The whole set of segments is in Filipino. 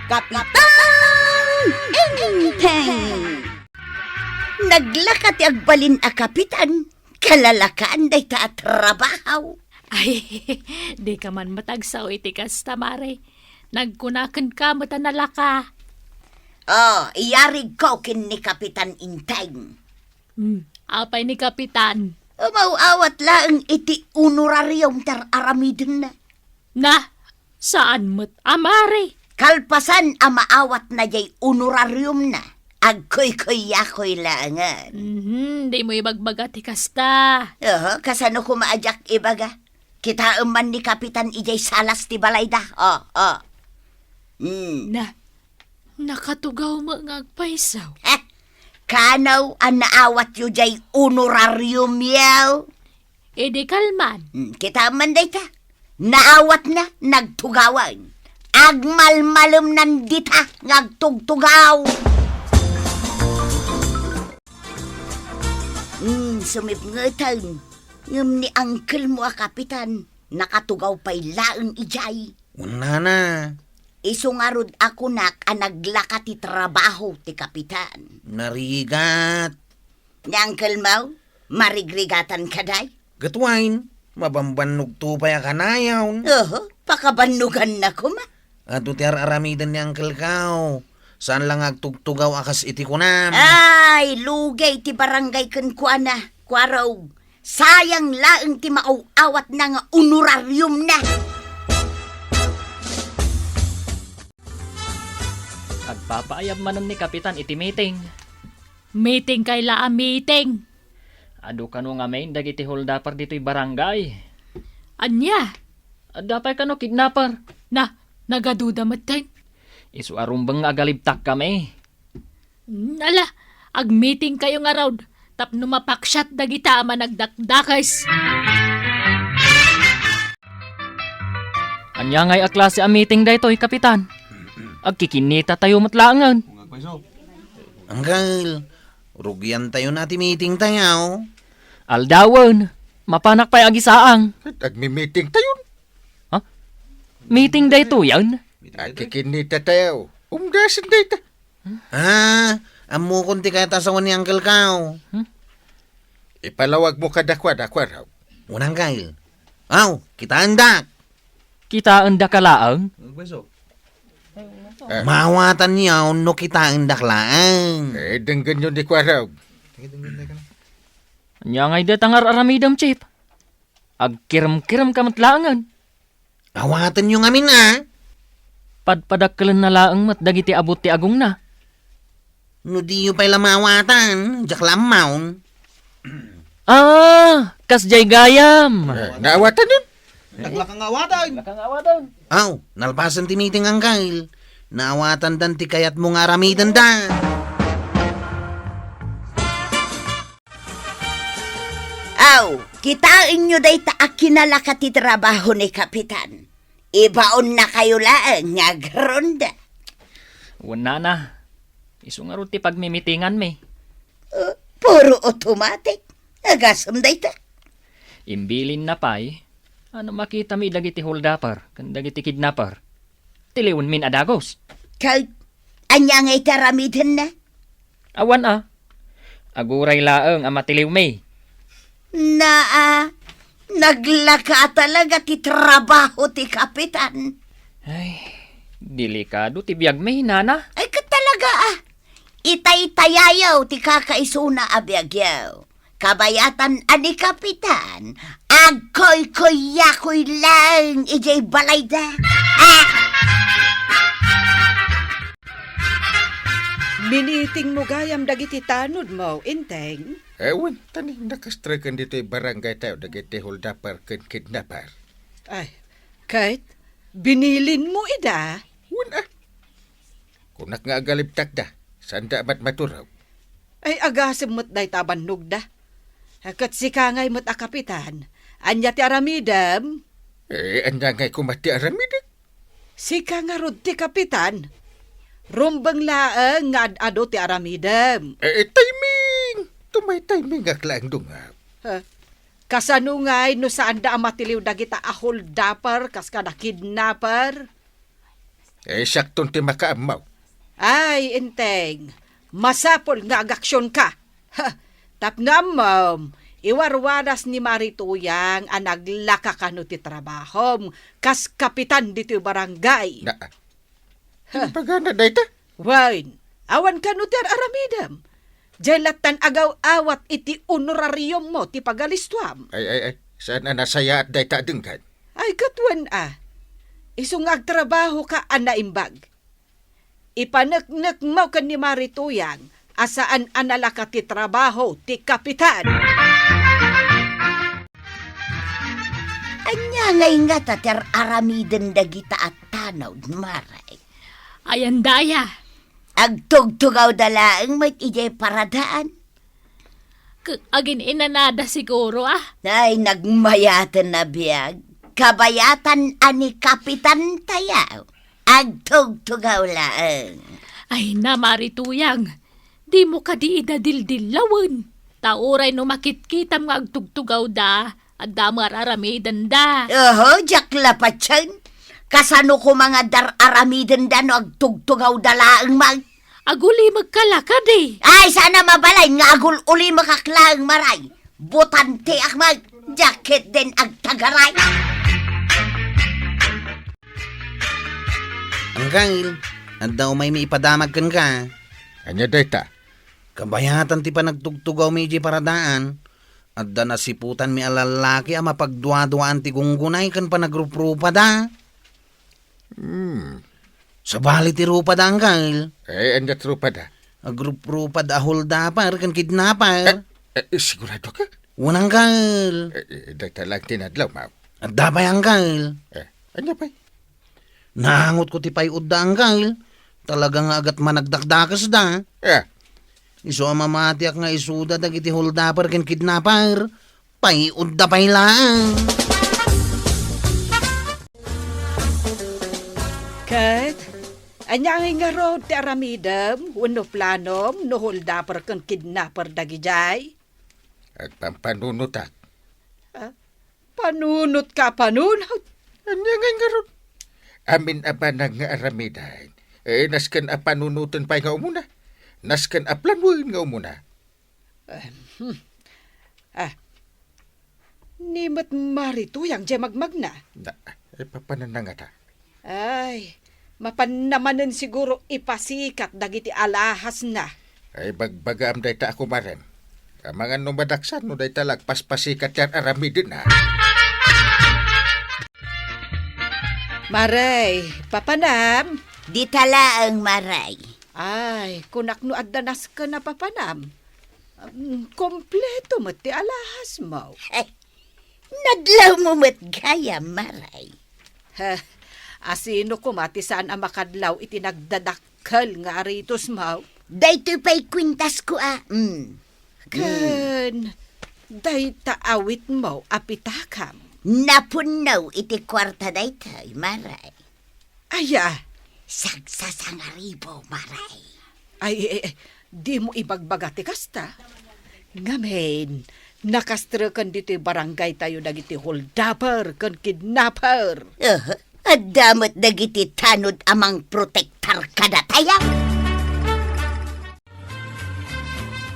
Kapitan Inteng! Naglakat agbalin a kapitan, kalalakaan day ta at trabaho. Ay, di ka man matagsaw itikas tamare. Nagkunakan ka matanala ka. Oh, iyarig ko kin ni Kapitan Inteng. Apay ni Kapitan. Umawawat lang iti honoraryong aramidin na. Na, saan mo't amare? Kalpasan ang maawat na jay honorarium na. Agkoy-koy-yakoy langan. Di mo ibagbaga tikasta. Kasano ko maajak ibaga? Kita man ni Kapitan ijay salas ti balayda. Nakatugaw mo nga agpaisaw. Kanaw ang naawat yu jay honorarium yaw. Di kalman. Kita man day ta. Naawat na, nagtugawan. Agmalmalum nandita, nagtugtugaw. Sumipngetan. Ngam ni uncle mo Kapitan. Nakatugaw pa'y laeng ijay. Una na. Isungarod ako naglaka ti trabaho ti Kapitan. Narigat. Ni uncle mo, marigrigatan ka day? Gatwain. Mabambanog tupay kanayaw. Pakabanugan na ko ma. At utiar aramidan ni Uncle Kao. Saan lang agtugtugaw akas iti kunam. Ay, lugay ti barangay ken kuana. Kwaraw. Sayang laeng ti maawat na nga honorarium na. Agpapaayab manon ni Kapitan iti meeting. Meeting kayla meeting. Ado kano nga main dagiti holdapar dito'y barangay. Anya? Adapay kano kidnapper. Nagaduda mateng. Isu arumbang agalibtak kami. Ala, ag-meeting kayo nga raw. Tapno mapaksyat dagita ama nagdakdakas. Anya ngay a klase a meeting daytoy, Kapitan. Agkikinita tayo matlaangan. Uncle, rugyan tayo nati meeting tayo. Aldawan, mapanak pa'y agisaang. Agmi-meeting tayo. Meeting dayto yan. Agkikinita tayo. Umdasin dayta. Amo kunti kaya tasawan ni Uncle Kao. Ipalawag mo kadakwa-dakwa raw. Unang Kyle. Kita andak. Kita anda kalaang. Mawatan niya no kita andak laang. Denggan yun di kwa raw. Anya ngay datangar aramidam, Chip. Agkiram-kiram ka matlaangan. Awatan yung amin Padpadakkalan na laang mat dagiti abot ti agong na. No di yung pa'y lamawatan. Jak lamaw. Kasjay gayam. Naawatan yun. Naglakang awatan. Nalpasan ti meeting ang Kyle. Naawatan dan ti kayat mong aramidan da. Kitain nyo day ta akinalaka ti trabaho ni Kapitan. Ibaon na kayo laang ngagronda. Wala na. Isu nga ron ti pagmimitingan me. Puro automatic. Agasam day ta. Imbilin na pa'y. Ano makita mi dagiti holdapper, kan dagiti kidnapper. Tiliwan min adagos. Kahit anya ngay taramidin na. Awan Aguray laeng amatiliw me. Naglaka talaga ti trabaho ti Kapitan. Ay, delikado ti biyag me, nana. Ay talaga Itay-tayayaw ti kakaisuna abiyagyaw. Kabayatan ani Kapitan. Agkoy-koy-yakoy lang ijay balayda. Miniting mo gayam dagiti tanod mo, Inteng. Ewan, tani nakastrakan dito'y barangay tayo dagiti holdapar ken kidnapper. Ay, kahit binilin mo ida. Wala. Kunak nga agalibtak da. Sanda mat maturaw. Ay agasim mo't day tabannog da. Kat si kangay mo't a Kapitan. Anya ti aramidam. Anya ngay kumati aramidam. Si kangarod ti Kapitan. Rumbang laang nga ado ti aramidam. Timing! Tumay timing aklang dungaw. Kasano ngay no saan da amatiliw dagita a holdapper kas kada kidnapper? Saktong ti makaamaw. Ay, inteng. Masapol nga agaksyon ka. Ha, tapnam, iwarwaras ni Marituyang ang naglaka ka no ti trabahom kas kapitan dito barangay. Na, pagana dayta? Wain, awan ka no ti aramidam. Jalatan agaw awat iti honorarium mo ti pagalistuam. Ay. Saan na nasaya at dayta denggan? Ay, katwan Isungag trabaho ka anaimbag. Ipaneknek mo ka ni Marituyang asaan analaka ti trabaho ti kapitan. Anya ngay nga tater aramiden dagita at tanaw, maray. Ayan daya. Agtugtugaw dalaang may ijay paradaan. Agin inanada siguro Ay, nagmayatan na biyag. Kabayatan ani kapitan tayaw. Agtugtugaw laang. Ay na Marituyang. Di mo ka di idadildilawin. Tauray no makitkitam nga agtugtugaw da. At damar aramidan da. Oho, jaklapat siyan. Kasano ko mga aramidan da no agtugtugaw dalaang mag. Aguli magkalakad eh. Ay, sana mabalay nga agul uli makaklaang maray. Butante ak mag. Jacket din agtagaray. Ang kail, at daw may ipadamag kan ka. Anya dayta? Kabayatan ti pa nagtugtugaw medyo paradaan. At da nasiputan mi alalaki ang mapagduwa-duwaan ti gunggunay kan pa nagrupa da. Sa bali ti rupa da ang kail. Anya trupa da? Agrupa da holdapar kan kidnapper. Sigurado ka? Unang kail. Dayta lang tinadlaw, ma'am. At dapay ang kail. Anya pa? Nahangot ko ti payud da ang kail. Talagang agat managdakdakas da. Iso ang mamatiak nga isuda dagiti holdapper ken kidnapper. Payud da pay lang. Kat, anya nga road ti aramidam, wano planom, no holdapper kan kidnapper dagijay. At pampanunot at. Panunot ka, panunot. Anya nga ron? Amin abanang nga aramidahin. Naskan panunutan pa nga umuna. Naskan planwin nga umuna. Nimot Marituyang jay magmagna. Papanananga ta. Ay, mapanamanan siguro ipasikat dagiti alahas na. Ay bagbagam dayta ako maren. Mga numadaksan no dayta lagpaspasikat yan aramidin na. Maray, papanam. Di talaang maray. Ay, kunak no addanas ka na papanam. Kompleto mo ti alahas mo. Nadlaw mo mat gaya, maray. Asino kumatisan ang makadlaw iti nagdadakkel nga aritos mo. Daytoy pa'y kwintas ko Ken, dayta awit mo apitakam. Napunaw iti kwarta daytoy, maray. Aya, Sagsasangaribo, maray. ay, di mo ibagbagati kasta. Ngamen, nakastra kan dito barangay tayo dagiti holdapper kan kidnapper. At damot dagiti tanod amang protektar kada tayo.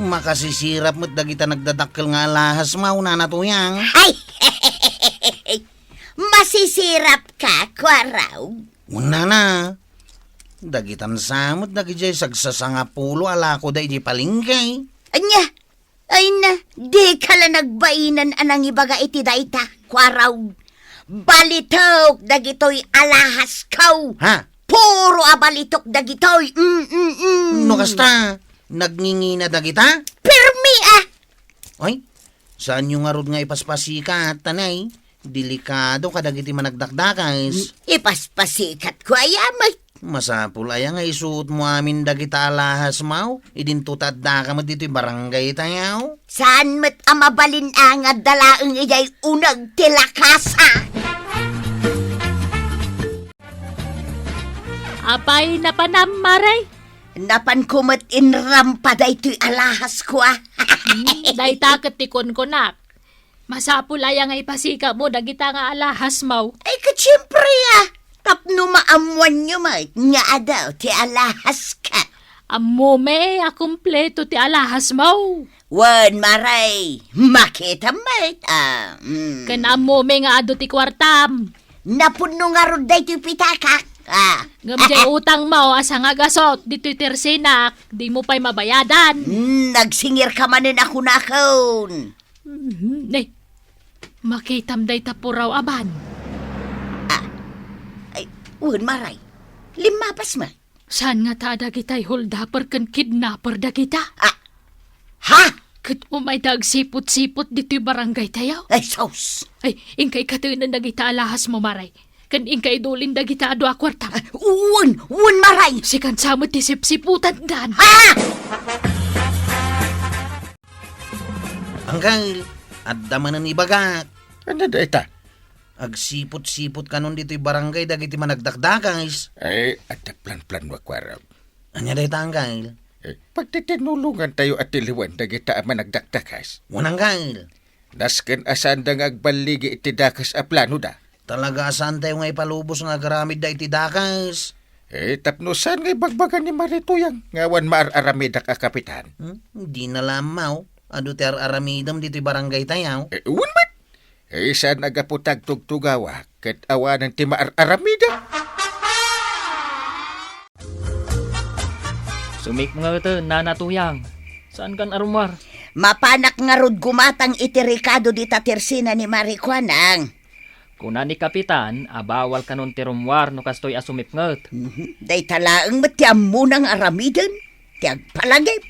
Makasisirap mo't dagita nagdadakkel nga alahas mauna na tuyang. Ay, masisirap ka, kwaraw. Una na. Dagitan samot dagiti sagsasangapulo alako da iti palingkay. Anya, ay na, di ka la nagbainan anang ibaga iti dayta, kwaraw. Balitok dagitoy alahas kaw. Ha? Puro abalitok dagitoy. No kasta? Nagngingina dagita? Pirmi Ay, saan yung nga rod nga ipaspasikat, tanay? Delikado kadagiti managdakdakas. Ipaspasikat ko ayamay. Masapul aya nga isuot mo amin dagita alahas mau. Idintutad da ka mo dito'y barangay tayaw. Saan met amabalin ang dalaang iyay unag tilakasa? Apay na panam, Maray. Napan kumat inrampa da ito'y alahas ko Day takat tikon ko nak. Masapulaya nga ipasika mo dagita nga alahas maw. Ay, katsiyempre Tapno maamuan nyo mait, nga adaw, ti alahas ka. Amo me, akumpleto ti alahas mo. Wan maray, makita mait. Kan amo me nga ado ti kwartam. Napuno nga ron day ti pitakak. Ngam jay utang mo, asa nga gasot, dito'y tersinak, di mo pa'y mabayadan. Nagsingir ka manin ako nakon. Nay, makitam day tapuraw aban. Ay, wan maray, limapas ma. Saan nga ta dagitay holdapper kan kidnapper dagita? Ha? Kat umay dagsipot-sipot dito'y barangay tayo. Ay, sos. Ay, ingkay katunan dagita alahas mo maray. Kan ingkay dulin dagita ado akwarta. Wan maray. Sikan samot ti sipsiputan dan. Ha? Anggal, at damanan ibagak. Ano da ita? Agsipot-sipot kanon dito'y barangay dagiti managdakdakais. Ay, at plan-plan wakwaraw. Anya day tanggal. Pagtitinulungan tayo at tiliwan dagita ang managdakdakas. Wananggal. Nasken asan da ngagbaligi iti dakas a plano da. Talaga saan tayo nga ipalubos nga garamid da iti dakas? Tapno saan nga bagbagan ni Marituyang ngawan maar-aramidak a kapitan? Hindi na lamaw. Ado ti aramidam dito'y barangay tayaw. Unmat! Saan nagaputag tugtugawa kat awanan ti maar-aramida? Sumik mga ito, nanatuyang. Saan kan arumar? Mapanak nga rod gumatang iti Ricardo di tatersina ni Maricuanang. Kuna ni Kapitan, abawal kanon ti rumwar no kastoy asumip ngat. Day talaang matiam mo ng aramidan. Tiag palagip.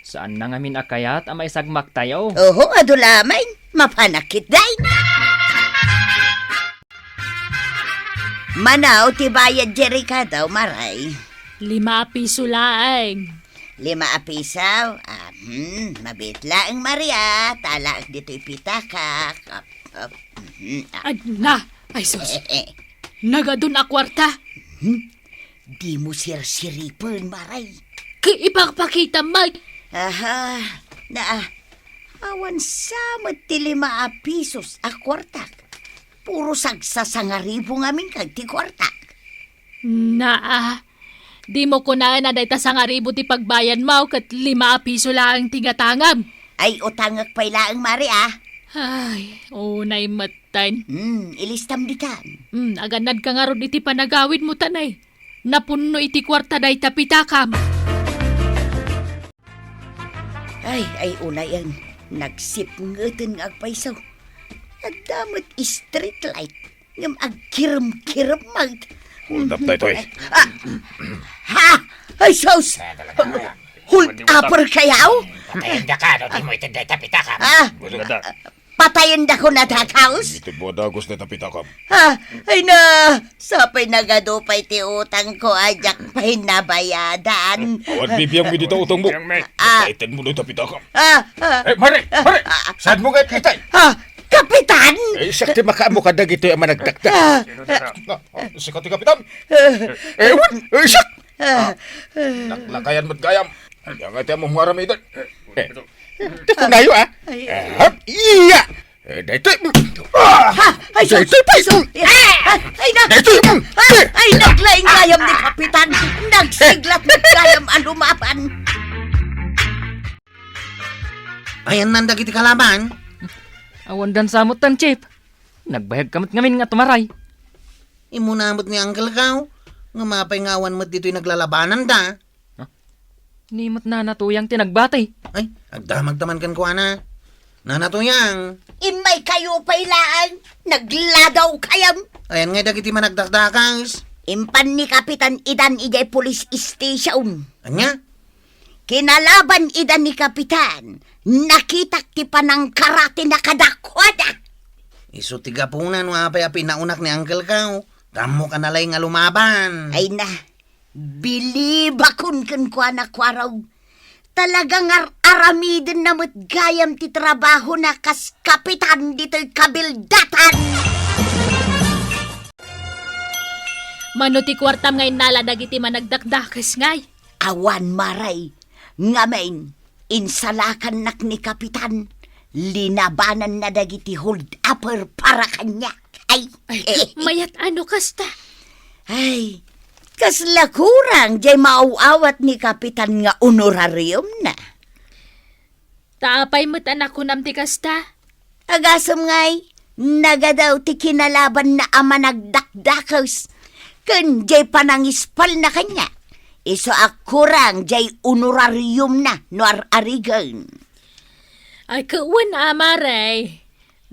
Saan na ngamin akayat amay sagmak tayo? Oho, ado lamay. Mapanakit day. Manaw, ti bayad Jerica daw, maray. 5 piso laeng. 5 apisaw. Mabitla ang Maria. Tala dito'y pitakak. Na, ay sus. Nagadun akwarta. Di mo sirsiripan, maray. Ipagpakita mag. Aha, awan sa ti 5 pisos a kwartak. Puro sagsasangaribo ngamin kag ti kwartak. Di mo kunaan na dayta sa ngaribo ti pagbayan mo kat 5 piso lang tingatangam. Ay, utangak pa'y laang Maria. Ay, unay matan. Ilistam ditan. Aganad ka nga ron iti panagawid mo tanay. Napuno iti kwarta dayta pitakam. Ay, unay ang nagsipngeten nga agpaysaw. At damat street light. Ngam agkiram-kiram mag. Hold up tayo eh. Ha? Ay, sos! Hold upper kayaw? Patayin da ka, di mo itinday tapitakam. Patayin da ko na takaos? Ito mo dagos na tapitakam. Ay na, sapay nagadupay ti utang ko ajak pa hinabayadan. Awan bibiyang mo dito utang mo. Patayin mo na tapitakam. Mare! Saan mo nga itay? Kapitan! Sakti makaamo ka dagito yung managdakdak. Sikat yung kapitan. Ewan! Sak! Naklakayan mo't gayam. Yang ati mo mga ramidan. Dito na yun Iya! Dito! Ay, sos! Ay, naglaing gayam ni Kapitan. Nagsiglat ng gayam alumapan. Ayan nanda kiti kalaban. Awan dan samot tan, Chip. Nagbayag kamot ngamin nga tumaray. Imunamot ni Uncle Kaw. Nga mapay ngawan mo't dito'y naglalabanan da. Nimot na natuyang tinagbatay. Ay, agdamag-daman kan ko ana. Nanatuyang. Imay kayo pa'y laang. Nagladaw kayam. Ayan nga dagiti managdakdakas. Impan ni Kapitan Idan ijay police station. Anya? Kinalaban idan ni Kapitan. Nakitak ti panang karate na kadakwada. Isu tiga punan wapay a pinaunak ni Uncle Kaw. Damo ka nalay nga lumaban. Ay na, bilibakon kan kwa na kwaraw. Talagang aramidin na mo't gayam ti trabaho na kas Kapitan dito'y kabildatan. Mano ti kwartam ngay nala dagiti managdakdakas ngay. Awan maray, ngamen, insalakan nak ni Kapitan. Linabanan na dagiti hold upper para kanya. Ay, Mayat ano kasta? Ay, kasla kurang jay mauawat ni Kapitan nga honorarium na. Taapay mo't anak ko nam ti kasta. Agasam ngay, nagadaw ti kinalaban na ama nagdakdakos. Kun jay panangispal na kanya. Iso kurang jay honorarium na no arigan. Ay kawan amaray.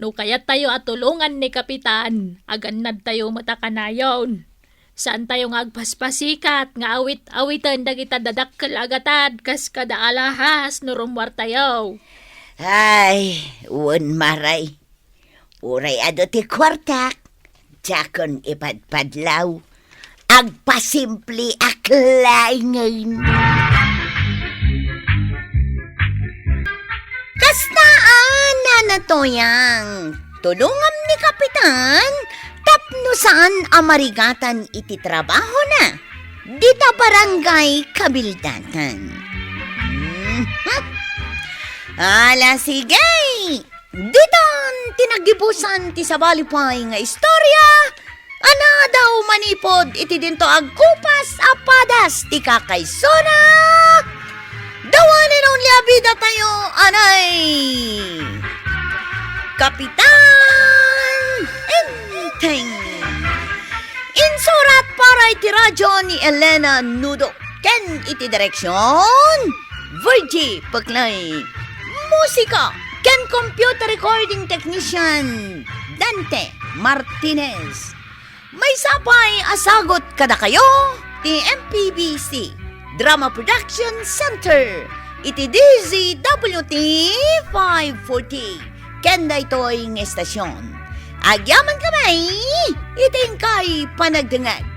No kaya tayo at tulungan ni Kapitan, aganad tayo matakanayon. Saan tayo nga agpaspasikat, nga awit-awitan dagita dadakkel agatad, kas kada alahas no rumwar tayo. Ay, un maray. Uray ado ti kwartak. Jakon ipadpadlaw. Agpasimpli aklay ngayon. Kastaan na natoyang. Tulungam ni Kapitan. Tapno saan amarigatan iti trabaho na. Dita barangay kabildatan. Ala sigay! Ditan tinagibusan ti sabalipay nga istorya. Ana daw manipod iti dinto agkupas apadas ti kakaysona. Dawanin ang liabida tayo, anay! Kapitan Enteng! Insurat para iti radyo ni Elena Nudo. Ken iti direksyon Virgie Paglay. Musika ken computer recording technician Dante Martinez. May sapay asagot kada kayo ti MPBC Drama Production Center iti DZWT 540 kenda ito'y ng estasyon. Agyaman kamay iting kay panagdangag.